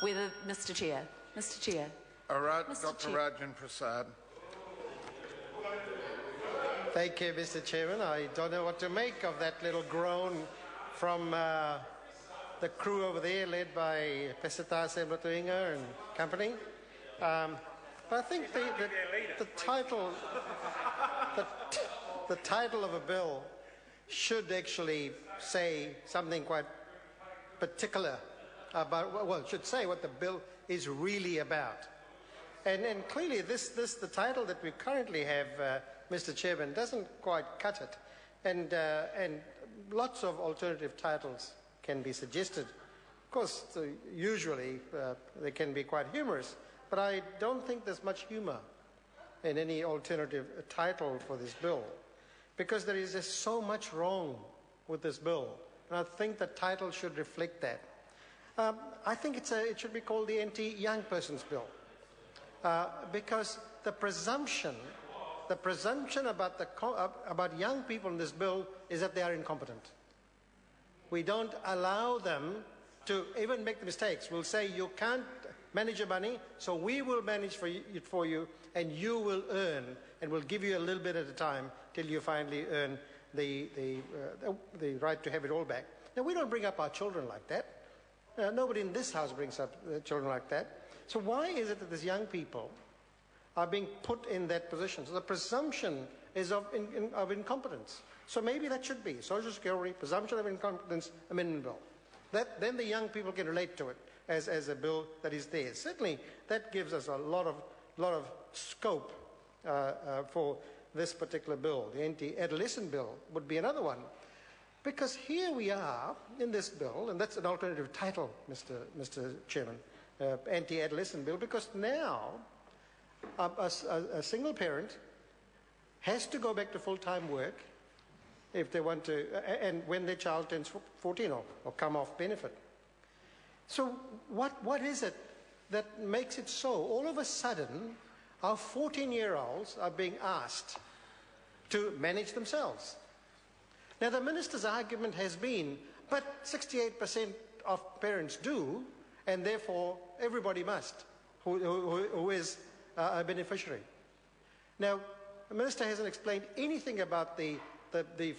Whether, Mr. Chair. Mr. Chair. All right, Mr. Dr. Chair. Rajan Prasad. Thank you, Mr. Chairman. I don't know what to make of that little groan from the crew over there, led by Pesita Sembratuinga and company. But I think the title of a bill should actually say something quite particular about, well, it should say what the bill is really about. And clearly the title that we currently have, Mr. Chairman, doesn't quite cut it. And lots of alternative titles can be suggested. Of course, usually they can be quite humorous, but I don't think there's much humor in any alternative title for this bill, because there is just so much wrong with this bill, and I think the title should reflect that. I think it should be called the Anti-Young Persons Bill, because the presumption about young people in this bill is that they are incompetent. We don't allow them to even make the mistakes. We'll say you can't manage your money, so we will manage it for you, and you will earn, and we'll give you a little bit at a time till you finally earn the right to have it all back. Now, we don't bring up our children like that. Nobody in this house brings up children like that. So why is it that these young people are being put in that position? So the presumption is of incompetence. So maybe that should be Social Security, presumption of incompetence, amendment bill. Then the young people can relate to it as a bill that is theirs. Certainly, that gives us a lot of scope for this particular bill. The anti-adolescent bill would be another one. Because here we are in this bill, and that's an alternative title, Mr. Chairman, anti-adolescent bill, because now a single parent has to go back to full-time work if they want to, and when their child turns 14 or come off benefit. So what is it that makes it so? All of a sudden, our 14-year-olds are being asked to manage themselves. Now, the minister's argument has been, but 68% of parents do, and therefore everybody must, who is a beneficiary. Now, the minister hasn't explained anything about the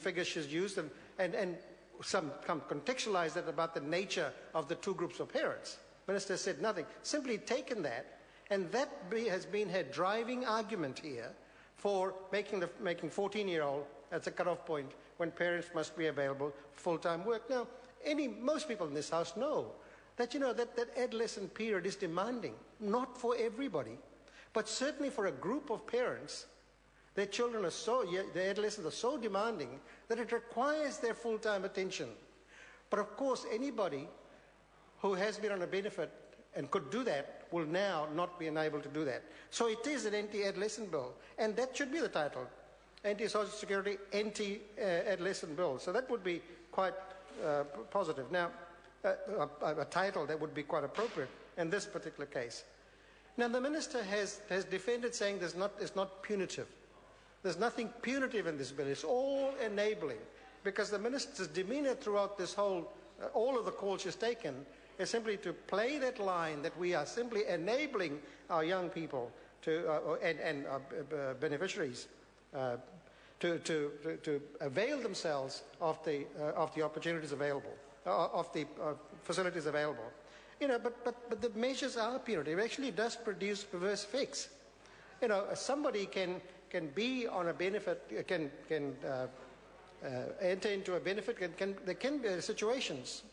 figures she's used, and some contextualize that about the nature of the two groups of parents. The minister said nothing, simply taken that, and that has been her driving argument here for making 14-year-old as a cutoff point when parents must be available for full-time work. Now, most people in this house know that, that adolescent period is demanding, not for everybody, but certainly for a group of parents. Their children their adolescents are so demanding that it requires their full-time attention. But of course, anybody who has been on a benefit and could do that will now not be enabled to do that. So it is an anti-adolescent bill, and that should be the title. Anti-Social Security, anti-adolescent bill. So that would be quite positive. Now, a title that would be quite appropriate in this particular case. Now, the minister has defended saying it's not punitive. There's nothing punitive in this bill. It's all enabling, because the minister's demeanour throughout this whole, all of the calls she's taken, is simply to play that line that we are simply enabling our young people and beneficiaries to avail themselves of the opportunities available, of the facilities available. But the measures are punitive. It actually does produce perverse effects. Somebody can be on a benefit, can enter into a benefit. There can be situations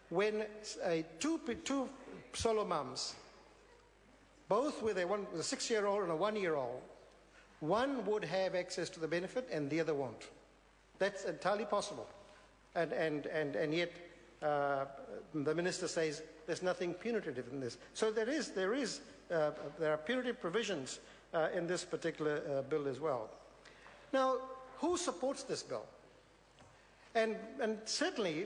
when two solo mums, both with a 6-year-old and a 1-year-old, one would have access to the benefit and the other won't. That's entirely possible. And yet the minister says there's nothing punitive in this. So there are punitive provisions in this particular bill as well. Now, who supports this bill? And certainly,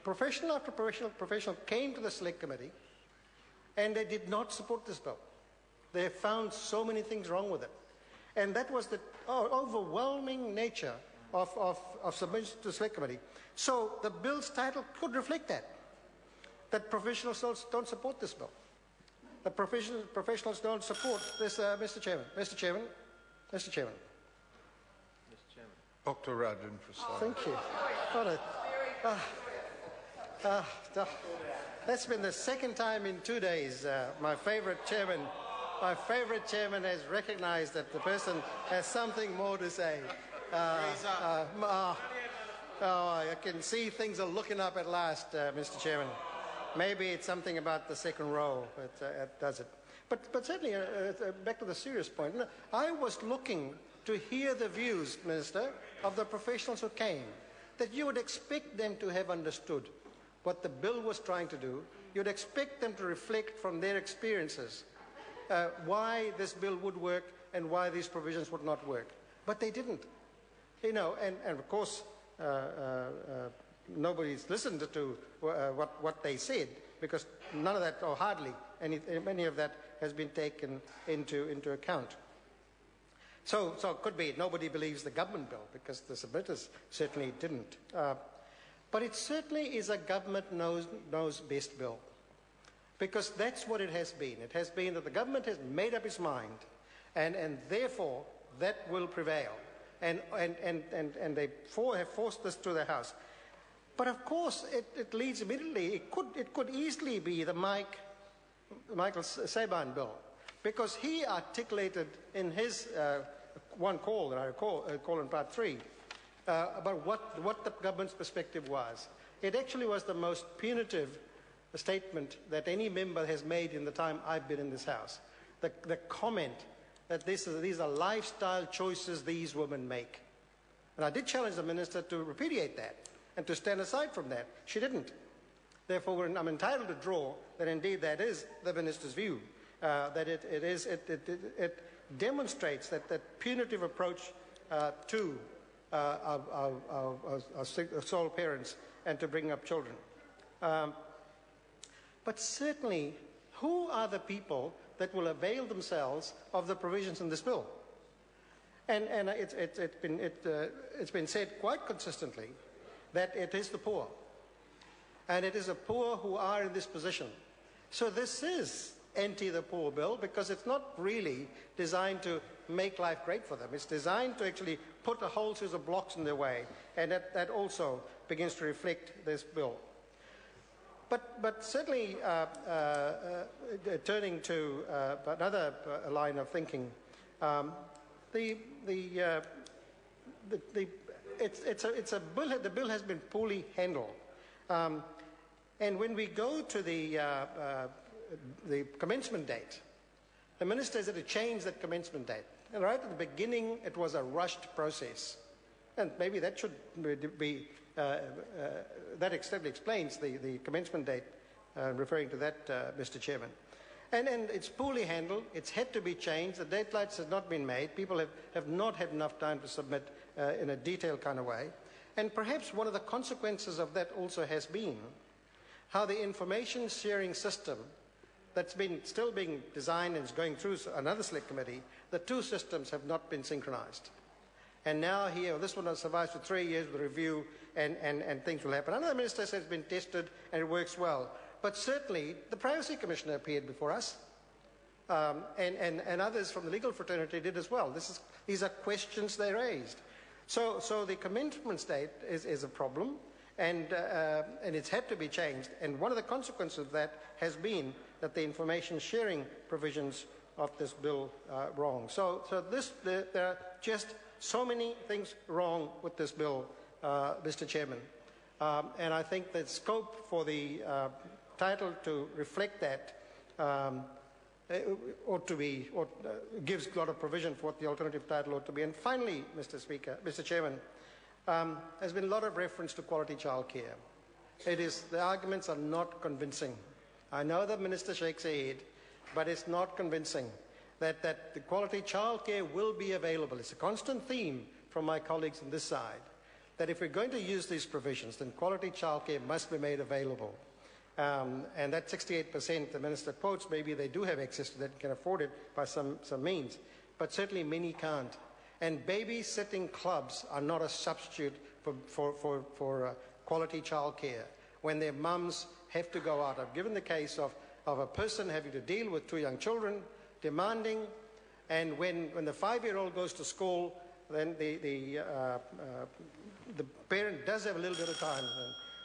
professional after professional came to the Select Committee, and they did not support this bill. They found so many things wrong with it. And that was the overwhelming nature of submission to the Select Committee. So the bill's title could reflect that. that professionals don't support this bill. The professionals don't support this, Mr. Chairman. Mr. Chairman. Mr. Chairman. Dr. Rajan Prasad. Thank you. That's been the second time in 2 days my favourite chairman has recognised that the person has something more to say. I can see things are looking up at last, Mr. Chairman. Maybe it's something about the second row that does it. But certainly, back to the serious point, I was looking to hear the views, Minister, of the professionals who came, that you would expect them to have understood what the bill was trying to do. You'd expect them to reflect from their experiences why this bill would work and why these provisions would not work. But they didn't. You know, and of course, nobody's listened to what they said, because none of that, or hardly any of that, has been taken into account. So it could be nobody believes the government bill, because the submitters certainly didn't. But it certainly is a government knows best bill, because that's what it has been. It has been that the government has made up its mind, and therefore that will prevail. And they have forced this to the House. But of course, it leads immediately. It could easily be the Michael Saban bill, because he articulated in his one call that I recall in part 3 about what the government's perspective was. It actually was the most punitive statement that any member has made in the time I've been in this House. The comment that these are lifestyle choices these women make. And I did challenge the minister to repudiate that and to stand aside from that. She didn't. Therefore, I'm entitled to draw that indeed that is the minister's view, that it demonstrates that punitive approach to our sole parents and to bring up children. But certainly, who are the people that will avail themselves of the provisions in this bill? And it's been said quite consistently that it is the poor. And it is the poor who are in this position. So this is the poor bill, because it's not really designed to make life great for them. It's designed to actually put a whole series of blocks in their way. And that also begins to reflect this bill. But certainly, turning to another line of thinking, the bill has been poorly handled, and when we go to the commencement date, the minister said to change that commencement date. And right at the beginning, it was a rushed process, and maybe that should be. That explains the commencement date, referring to that, Mr. Chairman. And it's poorly handled. It's had to be changed. The deadlines have not been made. People have not had enough time to submit in a detailed kind of way. And perhaps one of the consequences of that also has been how the information sharing system that's still being designed and is going through another select committee, the two systems have not been synchronized. And now here, this one has survived for 3 years with a review, and things will happen. Another minister says it's been tested and it works well. But certainly, the Privacy Commissioner appeared before us, and others from the legal fraternity did as well. These are questions they raised. So the commencement date is a problem, and it's had to be changed. And one of the consequences of that has been that the information sharing provisions of this bill are wrong. So there are just so many things wrong with this bill, Mr. Chairman. And I think that scope for the title to reflect that gives a lot of provision for what the alternative title ought to be. And finally, Mr. Chairman, there's been a lot of reference to quality childcare. The arguments are not convincing. I know the minister shakes her head, but it's not convincing that the quality childcare will be available. It's a constant theme from my colleagues on this side, that if we're going to use these provisions, then quality childcare must be made available. And that 68% the minister quotes, maybe they do have access to that and can afford it by some means, but certainly many can't. And babysitting clubs are not a substitute for quality childcare when their mums have to go out. I've given the case of a person having to deal with 2 young children, demanding, and when the 5-year-old goes to school, then the parent does have a little bit of time.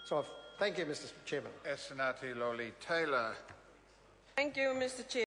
So thank you, Mr. Chairman. Senati Loli Taylor. Thank you, Mr. Chair.